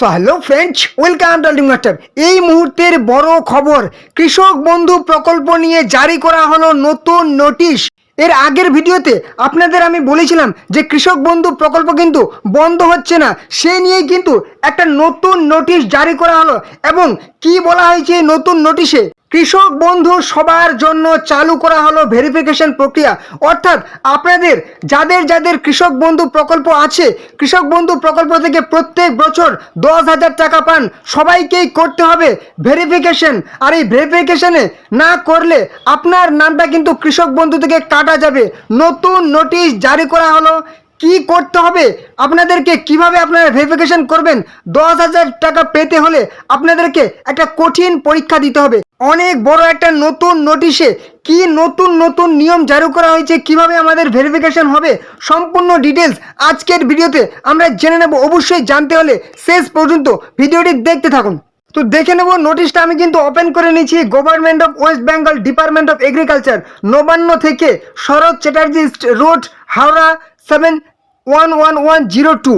So hello friends, welcome to ultimate master. এই মুহূর্তের বড় খবর, কৃষক বন্ধু প্রকল্প নিয়ে জারি করা হলো নতুন নোটিশ। এর আগের ভিডিওতে আপনাদের আমি বলেছিলাম যে কৃষক বন্ধু প্রকল্প কিন্তু বন্ধ হচ্ছে না, সে নিয়েই কিন্তু একটা নতুন নোটিশ জারি করা হলো। এবং কি বলা হয়েছে এই নতুন নোটিশে, কৃষক বন্ধু সবার জন্য চালু করা হলো ভেরিফিকেশন প্রক্রিয়া। অর্থাৎ আপনাদের যাদের যাদের কৃষক বন্ধু প্রকল্প আছে, কৃষক বন্ধু প্রকল্প থেকে প্রত্যেক বছর 10,000 টাকা পান, সবাইকেই করতে হবে ভেরিফিকেশন। আর এই ভেরিফিকেশনে না করলে আপনার নামটা কিন্তু কৃষক বন্ধু থেকে কাটা যাবে। নতুন নোটিশ জারি করা হলো। কি করতে হবে আপনাদেরকে, কিভাবে আপনারা ভেরিফিকেশন করবেন, 10,000 টাকা পেতে হলে আপনাদেরকে একটা কঠিন পরীক্ষা দিতে হবে। অনেক বড় একটা নতুন নোটিশে কি নতুন নতুন নিয়ম জারি করা হয়েছে, কিভাবে আমাদের ভেরিফিকেশন হবে, সম্পূর্ণ ডিটেলস আজকের ভিডিওতে আমরা জেনে নেব। অবশ্যই জানতে হলে শেষ পর্যন্ত ভিডিওটি দেখতে থাকুন। তো দেখে নেব নোটিশটা আমি কিন্তু ওপেন করে নিয়েছি। Government of West Bengal, department of agriculture, Nabanna থেকে, শরৎ চ্যাটার্জি রোড, হাওড়া 711102,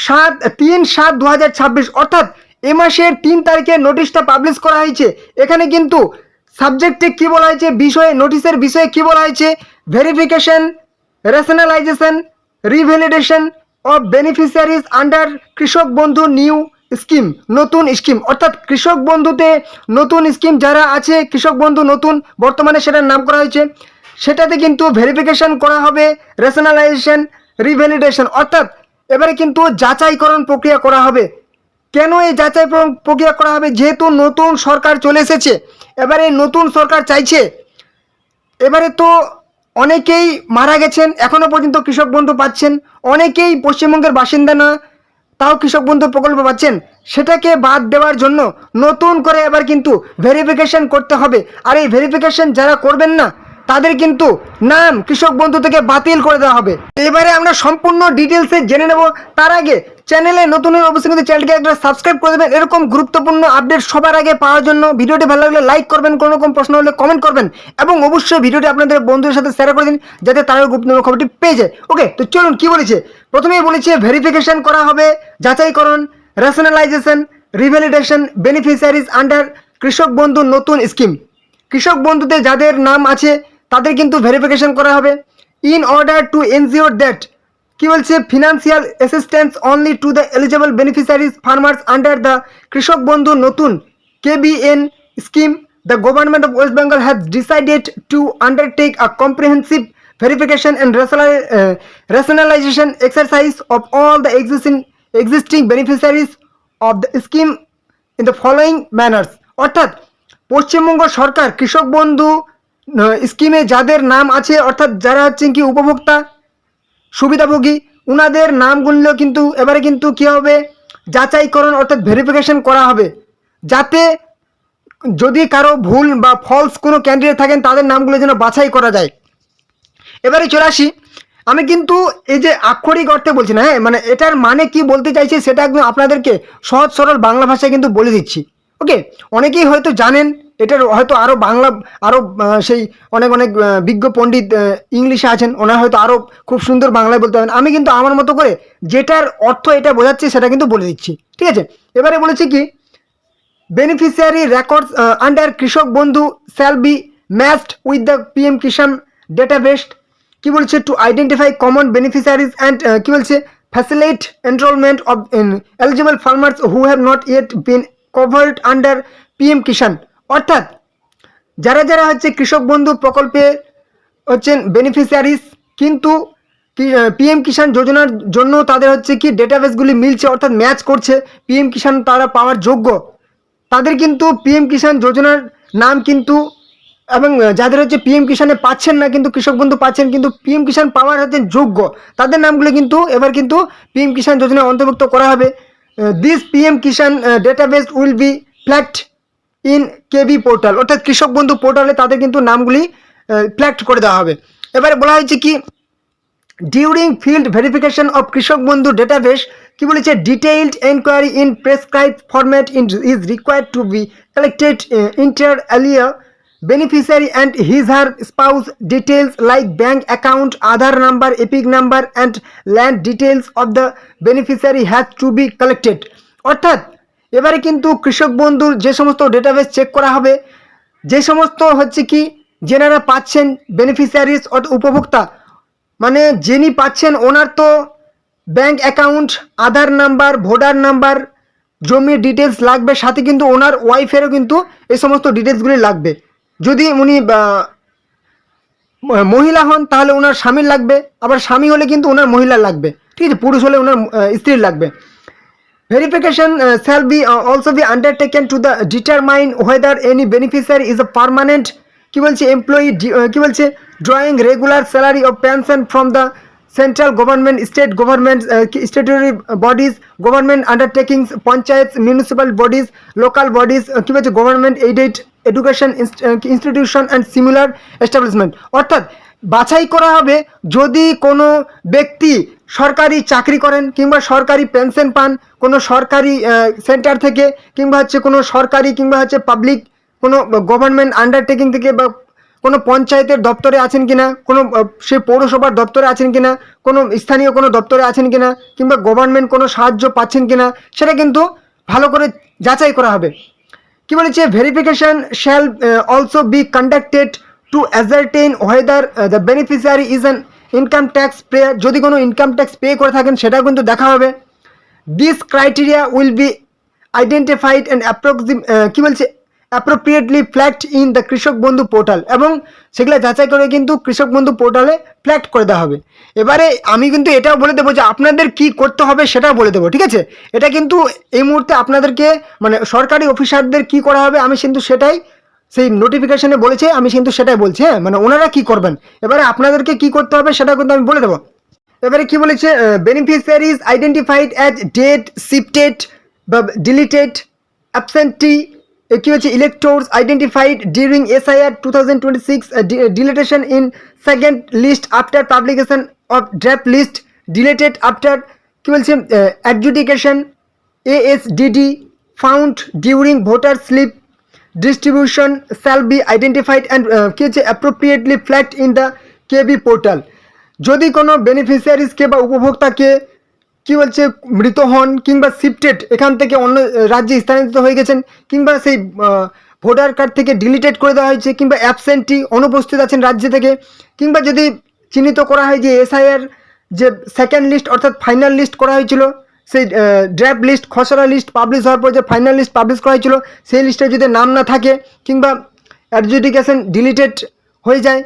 3/7/2026, অর্থাৎ এ মাসের 3 তারিখে নোটিশটা পাবলিশ করা হয়েছে। এখানে কিন্তু সাবজেক্টে কি বলা হয়েছে, বিষয়ে নোটিশের বিষয়ে কি বলা হয়েছে, verification, rationalisation, revalidation of beneficiaries under Krishak বন্ধু নিউ স্কিম, নতুন স্কিম। অর্থাৎ কৃষক বন্ধুতে নতুন স্কিম যারা আছে, কৃষক বন্ধু নতুন বর্তমানে সেটার নাম করা হয়েছে, সেটাতে কিন্তু ভেরিফিকেশন করা হবে, রেশনালাইজেশন, রিভ্যালিডেশন, অর্থাৎ এবারে কিন্তু যাচাইকরণ প্রক্রিয়া করা হবে। কেন এই যাচাই প্রক্রিয়া করা হবে? যেহেতু নতুন সরকার চলে এসেছে, এবারে নতুন সরকার চাইছে, এবারে তো অনেকেই মারা গেছেন, এখনও পর্যন্ত কৃষক বন্ধু পাচ্ছেন, অনেকেই পশ্চিমবঙ্গের বাসিন্দা না, তাও কৃষক বন্ধু প্রকল্প পাচ্ছেন, সেটাকে বাদ দেওয়ার জন্য নতুন করে এবার কিন্তু ভেরিফিকেশন করতে হবে। আর এই ভেরিফিকেশন যারা করবেন না, তাদের কিন্তু নাম কৃষক বন্ধু থেকে বাতিল করে দেওয়া হবে। এবারে আমরা সম্পূর্ণ ডিটেলসে জেনে নেব। তার আগে চ্যানেলে নতুন হলে অবশ্যই কিন্তু চ্যানেলকে একটা সাবস্ক্রাইব করে দেবেন। এরকম গুরুত্বপূর্ণ আপডেট সবার আগে পাওয়ার জন্য ভিডিওটি ভালো লাগলে লাইক করবেন, কোনো রকম প্রশ্ন হলে কমেন্ট করবেন, এবং অবশ্যই ভিডিওটি আপনাদের বন্ধুদের সাথে শেয়ার করে দিন যাতে তারা গুরুত্বপূর্ণ খবরটি পেয়ে যায়। ওকে, তো চলুন কি বলেছে। প্রথমেই বলেছে ভেরিফিকেশন করা হবে, যাচাইকরণ, rationalisation, revalidation beneficiaries under Krishak Bandhu নতুন স্কিম। কৃষক বন্ধুতে যাদের নাম আছে তাদের কিন্তু ভেরিফিকেশন করা হবে। In order to ensure that, কি বলছে, financial assistance only to the eligible beneficiaries farmers under the Krishak Bandhu Natun KBN scheme, the government of West Bengal has decided to undertake a comprehensive verification and rationalization exercise of all the existing beneficiaries of the scheme in the following manners. অর্থাৎ পশ্চিমবঙ্গ সরকার কৃষক বন্ধু স্কিমে যাদের নাম আছে, অর্থাৎ যারা হচ্ছেন কি উপভোক্তা, সুবিধাভোগী, উনাদের নামগুলো কিন্তু এবারে কিন্তু কী হবে, যাচাইকরণ অর্থাৎ ভেরিফিকেশন করা হবে, যাতে যদি কারো ভুল বা ফলস কোনো ক্যান্ডিডেট থাকেন তাদের নামগুলো যেন বাছাই করা যায়। এবারে চলে আসি, আমি কিন্তু এই যে আক্ষরিক অর্থে বলছি না, হ্যাঁ, মানে এটার মানে কি বলতে চাইছে সেটা একদম আপনাদেরকে সহজ সরল বাংলা ভাষায় কিন্তু বলে দিচ্ছি। ওকে, অনেকেই হয়তো জানেন, এটার হয়তো আরও বাংলা, আরও সেই অনেক অনেক বিজ্ঞ পণ্ডিত ইংলিশে আছেন, ওনারা হয়তো আরও খুব সুন্দর বাংলায় বলতে পারেন। আমি কিন্তু আমার মতো করে যেটার অর্থ এটা বোঝাচ্ছি সেটা কিন্তু বলে দিচ্ছি, ঠিক আছে। এবারে বলেছি কি, beneficiary records under Krishak Bandhu shall be matched with the PM Kisan database, কি বলছে, to identify common beneficiaries and কি বলছে, facilitate enrolment of eligible farmers who have not yet been covered under PM Kisan. অর্থাৎ যারা যারা হচ্ছে কৃষক বন্ধু প্রকল্পে হচ্ছেন বেনিফিশিয়ারিজ, কিন্তু পিএম কিষাণ যোজনার জন্য তাদের হচ্ছে কি ডেটাবেসগুলি মিলছে, অর্থাৎ ম্যাচ করছে, পিএম কিষাণ তারা পাওয়ার যোগ্য, তাদের কিন্তু পিএম কিষাণ যোজনার নাম কিন্তু, এবং যাদের হচ্ছে পিএম কিষাণে পাচ্ছেন না কিন্তু কৃষক বন্ধু পাচ্ছেন, কিন্তু পিএম কিষাণ পাওয়ার হচ্ছে যোগ্য, তাদের নামগুলো কিন্তু এবার কিন্তু পিএম কিষাণ যোজনায় অন্তর্ভুক্ত করা হবে। This PM Kisan database will be flagged in KB portal, অর্থাৎ কৃষক বন্ধু পোর্টালে তাদের কিন্তু নামগুলি ফ্ল্যাগড করে দেওয়া হবে। এবারে বলা হয়েছে কি, ডিউরিং ফিল্ড ভেরিফিকেশন অফ কৃষক বন্ধু ডেটাবেস, কি বলেছে, detailed enquiry in prescribe format is required to be collected inter alia beneficiary and his her spouse details like bank account, Aadhaar number, epic number and land details of the beneficiary has to be collected. অর্থাৎ এবারে কিন্তু কৃষক বন্ধুর যে সমস্ত database check করা হবে, যে সমস্ত হচ্ছে কি যেনারা পাচ্ছেন বেনিফিশিয়ারিজ অর্থাৎ উপভোক্তা, মানে যিনি পাচ্ছেন ওনার তো ব্যাংক অ্যাকাউন্ট, আধার নাম্বার, ভোটার নাম্বার, জমির ডিটেলস লাগবে, সাথে কিন্তু ওনার ওয়াইফেরও কিন্তু এই সমস্ত ডিটেলসগুলি লাগবে। যদি উনি মহিলা হন তাহলে ওনার স্বামীর লাগবে, আবার স্বামী হলে কিন্তু ওনার মহিলার লাগবে, ঠিক আছে, পুরুষ হলে ওনার স্ত্রীর লাগবে। Verification shall be also be undertaken to the determine whether any beneficiary is a permanent কি বলছে এমপ্লয়ি, কি বলছে drawing regular salary or pension from the central government, state government, statutory bodies, government undertakings, panchayats, municipal bodies, local bodies, কি বলছে government aided education institution and similar establishment. অর্থাৎ বাছাই করা হবে যদি কোনো ব্যক্তি সরকারি চাকরি করেন কিংবা সরকারি পেনশন পান কোনো সরকারি সেন্টার থেকে, কিংবা হচ্ছে কোনো সরকারি কিংবা হচ্ছে পাবলিক কোনো গভর্নমেন্ট আন্ডারটেকিং থেকে, বা কোনো পঞ্চায়েতের দপ্তরে আছেন কিনা, কোনো সে পৌরসভার দপ্তরে আছেন কিনা, কোনো স্থানীয় কোনো দপ্তরে আছেন কিনা, কিংবা গভর্নমেন্ট কোনো সাহায্য পাচ্ছেন কিনা, সেটা কিন্তু ভালো করে যাচাই করা হবে। কি বলেছে verification shall also be conducted to ascertain whether the beneficiary is an income tax pay, যদি কোনো ইনকাম ট্যাক্স পে করে থাকেন সেটাও কিন্তু দেখা হবে। This criteria will be identified and কি বলছে appropriately flagged in the Krishak বন্ধু পোর্টাল, এবং সেগুলো যাচাই করে কিন্তু কৃষক বন্ধু পোর্টালে ফ্ল্যাগ করে দেওয়া হবে। এবারে আমি কিন্তু এটাও বলে দেবো যে আপনাদের কি করতে হবে সেটাও বলে দেবো, ঠিক আছে। এটা কিন্তু এই মুহূর্তে আপনাদেরকে মানে সরকারি অফিসারদের কি করা হবে আমি কিন্তু সেটাই সেই নোটিফিকেশনে বলেছে, আমি কিন্তু সেটাই বলছি, হ্যাঁ, মানে ওনারা কি করবেন, এবারে আপনাদেরকে কি করতে হবে সেটা কিন্তু আমি বলে দেবো। এবারে কি বলেছে beneficiaries identified as dead, shifted বা ডিলিটেড, অ্যাবসেন্টি, কি হচ্ছে electors identified during SIR 2026, deletion in second list after publication of draft list, deleted after কি বলছে adjudication, ASDD found during voter slip distribution shall be identified and কি হচ্ছে appropriately flagged in the KB portal. যদি কোনো বেনিফিশিয়ারিজকে বা উপভোক্তাকে কি বলছে মৃত হন কিংবা শিফটেড এখান থেকে অন্য রাজ্যে স্থানান্তরিত হয়ে গেছেন, কিংবা সেই ভোটার কার্ড থেকে ডিলিটেড করে দেওয়া হয়েছে, কিংবা অ্যাবসেন্টি অনুপস্থিত আছেন রাজ্য থেকে, কিংবা যদি চিহ্নিত করা হয় যে SIR যে সেকেন্ড লিস্ট অর্থাৎ ফাইনাল লিস্ট করা হয়েছিল, সেই ড্রাফট লিস্ট খসড়া লিস্ট পাবলিশ হওয়ার পর যে ফাইনাল লিস্ট পাবলিশ করা হয়েছিল সেই লিস্টে যদি নাম না থাকে, কিংবা অ্যাডজুডিকেশন ডিলিটেড হয়ে যায়,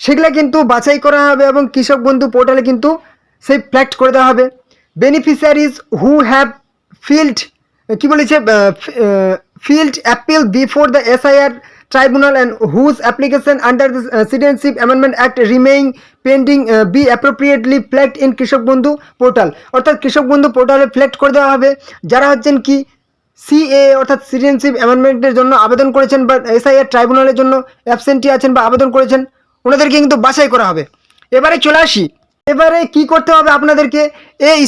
সেগুলো কিন্তু বাছাই করা হবে এবং কৃষক বন্ধু পোর্টালে কিন্তু সেই ফ্ল্যাগ করে দেওয়া হবে। বেনিফিশিয়ারিজ হু হ্যাভ ফিল্ড কি বলেছে field appeal before the SIR tribunal and whose application under the Citizenship Amendment Act remain pending be appropriately flagged in কৃষক বন্ধু পোর্টাল। অর্থাৎ কৃষক বন্ধু পোর্টালে ফ্ল্যাগ করে দেওয়া হবে যারা হচ্ছেন কি CA অর্থাৎ সিটিজেনশিপ অ্যামেন্ডমেন্টের জন্য আবেদন করেছেন বা SIR ট্রাইব্যুনালের জন্য অ্যাবসেন্টি আছেন বা আবেদন করেছেন, ওনাদেরকে কিন্তু বাছাই করা হবে। এবারে চলে আসি, এবারে কি করতে হবে আপনাদেরকে,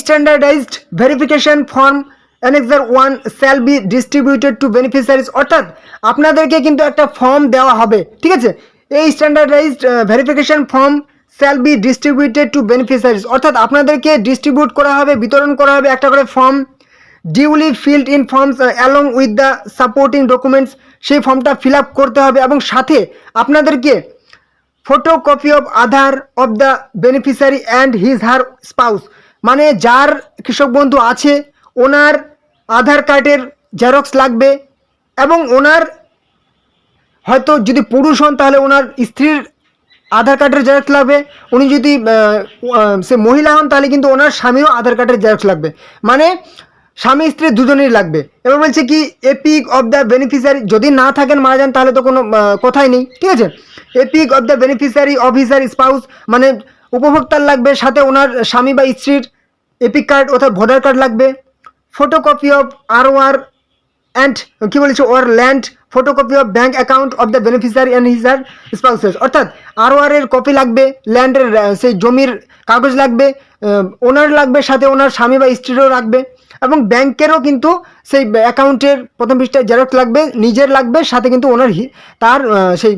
standardised verification form Annexure 1 shall be distributed to beneficiaries, অর্থাৎ আপনাদেরকে কিন্তু একটা ফর্ম দেওয়া হবে, ঠিক আছে। এই standardised verification form shall be distributed to beneficiaries, অর্থাৎ আপনাদেরকে ডিস্ট্রিবিউট করা হবে, বিতরণ করা হবে একটা করে form, duly field in forms along with the supporting documents, সেই ফর্মটা ফিল আপ করতে হবে, এবং সাথে আপনাদেরকে photocopy of Aadhaar of the beneficiary and his her spouse, মানে যার কৃষক বন্ধু আছে ওনার আধার কার্ডের জেরক্স লাগবে, এবং ওনার হয়তো যদি পুরুষ হন তাহলে ওনার স্ত্রীর আধার কার্ডের জেরক্স লাগবে, উনি যদি সে মহিলা হন তাহলে কিন্তু ওনার স্বামীরও আধার কার্ডের জেরক্স লাগবে, মানে স্বামী স্ত্রী দুজনেরই লাগবে। এবার বলছে কি এপিক অফ দ্য বেনিফিশিয়ারি, যদি না থাকেন মারা যান তাহলে তো কোনো কথাই নেই, ঠিক আছে। EPIC of the beneficiary of his her spouse, মানে উপভোক্তার লাগবে, সাথে ওনার স্বামী বা স্ত্রীর এপিক কার্ড অর্থাৎ ভোটার কার্ড লাগবে। ফটোকপি অফ ROR অ্যান্ড কী বলেছে or land, photocopy of bank account of the beneficiary and his her spouses, অর্থাৎ ROR এর কপি লাগবে, ল্যান্ডের সেই জমির কাগজ লাগবে, ওনার লাগবে, সাথে ওনার স্বামী বা স্ত্রীরও লাগবে, এবং ব্যাংকেরও কিন্তু সেই অ্যাকাউন্টের প্রথম পৃষ্ঠায় জেরক্স লাগবে, নিজের লাগবে, সাথে কিন্তু ওনার তার সেই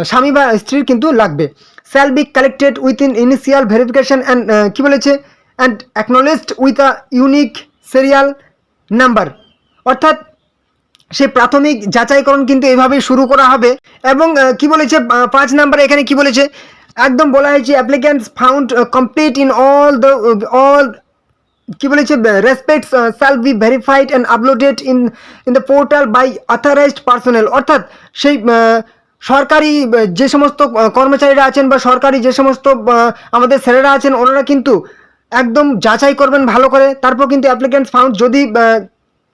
স্বামী বা স্ত্রীর কিন্তু লাগবে। Shall be collected within initial verification and কী বলেছে and acknowledged with a unique serial number, অর্থাৎ সেই প্রাথমিক যাচাইকরণ কিন্তু এভাবেই শুরু করা হবে। এবং কি বলেছে 5 নাম্বারে এখানে কি বলেছে, একদম বলা হয়েছে applicants found complete in all কি বলেছে respects shall be verified and uploaded in the portal by authorised personnel, অর্থাৎ সেই সরকারি যে সমস্ত কর্মচারীরা আছেন বা সরকারি যে সমস্ত আমাদের স্যারেরা আছেন, ওনারা কিন্তু একদম যাচাই করবেন ভালো করে। তারপর কিন্তু অ্যাপ্লিক্যান্টস ফাউন্ড যদি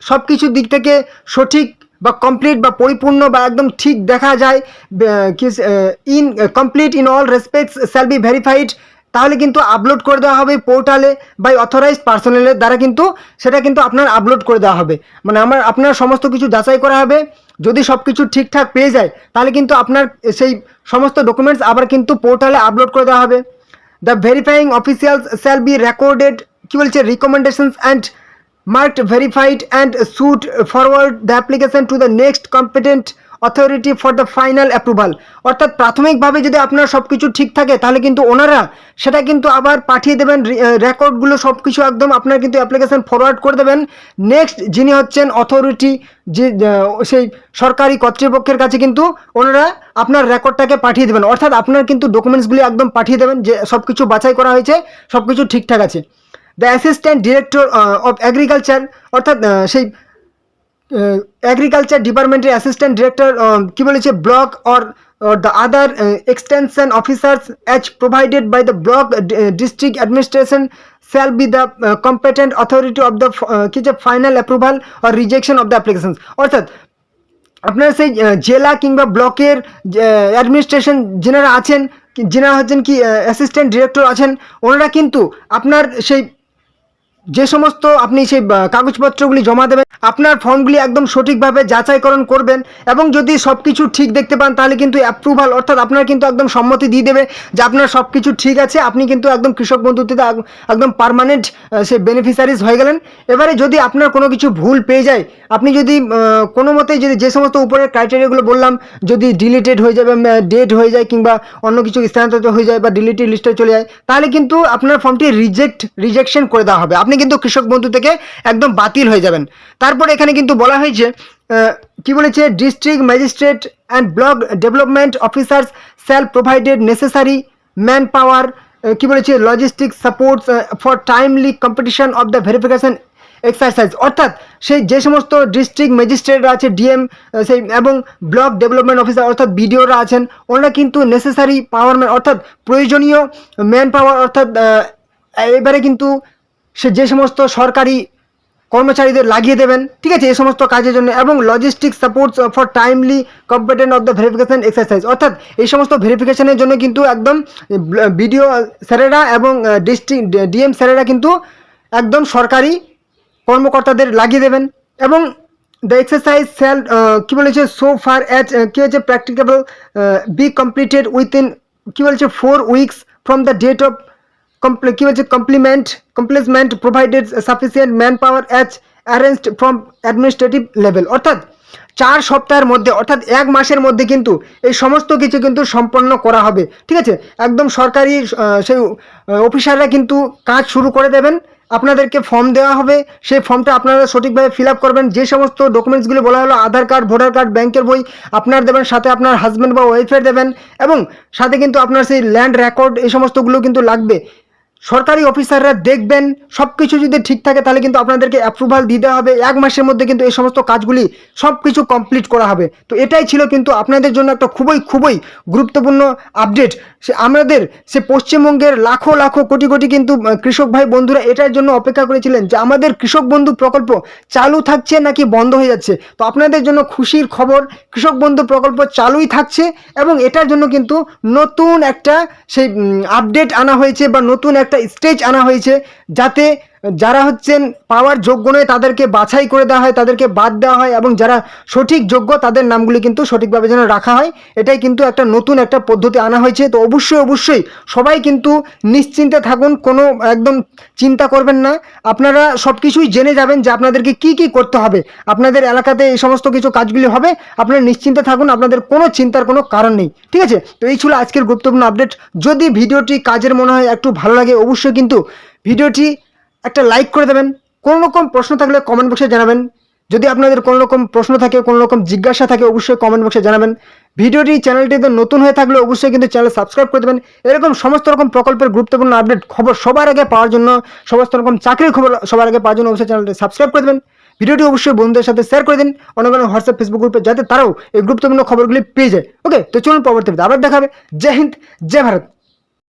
সব কিছু দিক থেকে সঠিক বা কমপ্লিট বা পরিপূর্ণ বা একদম ঠিক দেখা যায়, in complete in all respects shall be verified, তাহলে কিন্তু আপলোড করে দেওয়া হবে পোর্টালে বাই অথরাইজড পার্সোনালের দ্বারা, কিন্তু সেটা কিন্তু আপনার আপলোড করে দেওয়া হবে। মানে আপনার সমস্ত কিছু যাচাই করা হবে, যদি সব কিছু ঠিকঠাক পেয়ে যায় তাহলে কিন্তু আপনার সেই সমস্ত ডকুমেন্টস আবার কিন্তু পোর্টালে আপলোড করে দেওয়া হবে। The verifying officials shall be recorded কি বলছে recommendations and marked verified and should forward the application to the next competent authority for the final approval, অর্থাৎ প্রাথমিকভাবে যদি আপনার সব কিছু ঠিক থাকে তাহলে কিন্তু ওনারা সেটা কিন্তু আবার পাঠিয়ে দেবেন, রেকর্ডগুলো সব কিছু একদম আপনার কিন্তু অ্যাপ্লিকেশন ফরওয়ার্ড করে দেবেন নেক্সট যিনি হচ্ছেন অথরিটি, যে সেই সরকারি কর্তৃপক্ষের কাছে কিন্তু ওনারা আপনার রেকর্ডটাকে পাঠিয়ে দেবেন, অর্থাৎ আপনার কিন্তু ডকুমেন্টসগুলি একদম পাঠিয়ে দেবেন যে সব কিছু বাছাই করা হয়েছে, সব কিছু ঠিকঠাক আছে। The assistant director of agriculture, অর্থাৎ সেই এগ্রিকালচার ডিপার্টমেন্টের অ্যাসিস্ট্যান্ট ডিরেক্টর কি বলেছে block or the other extension officers as provided by the block district administration shall be the competent authority of the final approval or rejection of the applications, অর্থাৎ আপনার সেই জেলা কিংবা ব্লকের অ্যাডমিনিস্ট্রেশন যেনারা আছেন, যেনারা হচ্ছেন কি অ্যাসিস্ট্যান্ট ডিরেক্টর আছেন, ওনারা কিন্তু আপনার সেই যে সমস্ত আপনি সেই কাগজপত্রগুলি জমা দেবেন, আপনার ফর্মগুলি একদম সঠিকভাবে যাচাইকরণ করবেন, এবং যদি সব কিছু ঠিক দেখতে পান তাহলে কিন্তু অ্যাপ্রুভাল, অর্থাৎ আপনার কিন্তু একদম সম্মতি দিয়ে দেবে যে আপনার সব কিছু ঠিক আছে, আপনি কিন্তু একদম কৃষক বন্ধুতে একদম পার্মানেন্ট সেই বেনিফিশিয়ারিজ হয়ে গেলেন। এবারে যদি আপনার কোনো কিছু ভুল পেয়ে যায়, আপনি যদি কোনো মতেই যদি যে সমস্ত উপরের ক্রাইটেরিয়াগুলো বললাম যদি ডিলিটেড হয়ে যাবে, ডেট হয়ে যায় কিংবা অন্য কিছু স্থানান্তরিত হয়ে যায় বা ডিলিটেড লিস্টে চলে যায়, তাহলে কিন্তু আপনার ফর্মটি রিজেকশন করে দেওয়া হবে, আপনি কিন্তু কৃষক বন্ধু থেকে একদম বাতিল হয়ে যাবেন। তারপরে এখানে কিন্তু বলা হয়েছে কি বলেছে district magistrate and block development officers shall provided necessary man power কি বলেছে logistics supports for timely competition of the verification exercise, অর্থাৎ সেই যে সমস্ত ডিস্ট্রিক্ট ম্যাজিস্ট্রেটরা আছে ডিএম সেই এবং ব্লক ডেভেলপমেন্ট অফিসার অর্থাৎ বিডিওরা আছেন, ওনারা কিন্তু নেসেসারি পাওয়ার অর্থাৎ প্রয়োজনীয় ম্যান পাওয়ার, অর্থাৎ এবারে কিন্তু সে যে সমস্ত সরকারি কর্মচারীদের লাগিয়ে দেবেন, ঠিক আছে, এই সমস্ত কাজের জন্য, এবং logistic supports for timely competent of the verification exercise, অর্থাৎ এই সমস্ত ভেরিফিকেশনের জন্য কিন্তু একদম বিডিও স্যারেরা এবং ডিস্ট্রিক্ট ডিএম স্যারেরা কিন্তু একদম সরকারি কর্মকর্তাদের লাগিয়ে দেবেন। এবং দ্য এক্সারসাইজ শ্যাল কী বলেছে সো ফার অ্যাজ কী হচ্ছে প্র্যাকটিকেবল বি কমপ্লিটেড উইথিন কী বলেছে 4 weeks from the date of কি বলছে commencement provided sufficient manpower as arranged from administrative level, অর্থাৎ 4 সপ্তাহের মধ্যে অর্থাৎ 1 মাসের মধ্যে কিন্তু এই সমস্ত কিছু কিন্তু সম্পন্ন করা হবে, ঠিক আছে। একদম সরকারি সেই অফিসাররা কিন্তু কাজ শুরু করে দেবেন, আপনাদেরকে ফর্ম দেওয়া হবে, সেই ফর্মটা আপনারা সঠিকভাবে ফিল আপ করবেন, যে সমস্ত ডকুমেন্টসগুলো বলা হলো আধার কার্ড, ভোটার কার্ড, ব্যাংকের বই আপনার দেবেন, সাথে আপনার হাজব্যান্ড বা ওয়াইফের দেবেন, এবং সাথে কিন্তু আপনার সেই ল্যান্ড রেকর্ড এই সমস্তগুলো কিন্তু লাগবে। সরকারি অফিসাররা দেখবেন সব কিছু যদি ঠিক থাকে তাহলে কিন্তু আপনাদেরকে অ্যাপ্রুভাল দিতে হবে, 1 মাসের মধ্যে কিন্তু এই সমস্ত কাজগুলি সব কিছু কমপ্লিট করা হবে। তো এটাই ছিল কিন্তু আপনাদের জন্য একটা খুবই গুরুত্বপূর্ণ আপডেট। আমাদের সে পশ্চিমবঙ্গের লাখো কোটি কিন্তু কৃষক ভাই বন্ধুরা এটার জন্য অপেক্ষা করেছিলেন যে আমাদের কৃষক বন্ধু প্রকল্প চালু থাকছে নাকি বন্ধ হয়ে যাচ্ছে। তো আপনাদের জন্য খুশির খবর, কৃষক বন্ধু প্রকল্প চালুই থাকছে, এবং এটার জন্য কিন্তু নতুন একটা সেই আপডেট আনা হয়েছে বা নতুন একটা স্টেজ আনা হয়েছে, যাতে যারা হচ্ছেন পাওয়ার যোগ্য নয় তাদেরকে বাছাই করে দেওয়া হয়, তাদেরকে বাদ দেওয়া হয়, এবং যারা সঠিক যোগ্য তাদের নামগুলি কিন্তু সঠিকভাবে যেন রাখা হয়। এটাই কিন্তু একটা নতুন একটা পদ্ধতি আনা হয়েছে। তো অবশ্যই সবাই কিন্তু নিশ্চিন্তে থাকুন, কোনো একদম চিন্তা করবেন না, আপনারা সব কিছুই জেনে যাবেন যে আপনাদেরকে কি করতে হবে, আপনাদের এলাকাতে এই সমস্ত কিছু কাজগুলি হবে, আপনারা নিশ্চিন্তে থাকুন, আপনাদের কোনো চিন্তার কোনো কারণ নেই, ঠিক আছে। তো এই ছিল আজকের গুরুত্বপূর্ণ আপডেট। যদি ভিডিওটি কাজের মনে হয় একটু ভালো লাগে অবশ্যই কিন্তু ভিডিওটি একটা লাইক করে দেবেন, কোনো রকম প্রশ্ন থাকলে কমেন্ট বক্সে জানাবেন। যদি আপনাদের কোনো রকম প্রশ্ন থাকে, কোনো রকম জিজ্ঞাসা থাকে, অবশ্যই কমেন্ট বক্সে জানাবেন। চ্যানেলটিতে নতুন হয়ে থাকলে অবশ্যই কিন্তু চ্যানেল সাবস্ক্রাইব করে দেবেন। এরকম সমস্ত রকম প্রকল্পের গুরুত্বপূর্ণ আপডেট খবর সবার আগে পাওয়ার জন্য, সমস্ত রকম চাকরির খবর সবার আগে পাওয়ার জন্য অবশ্যই চ্যানেলটি সাবস্ক্রাইব করে দেবেন। ভিডিওটি অবশ্যই বন্ধুদের সাথে শেয়ার করে দিন অনেক অনেক হোয়াটসঅ্যাপ ফেসবুক গ্রুপে, যাতে তারাও এই গুরুত্বপূর্ণ খবরগুলি পেয়ে যায়। ওকে, তো চলুন পরবর্তী ভিডিও আবার দেখাবে। জয় হিন্দ, জয় ভারত।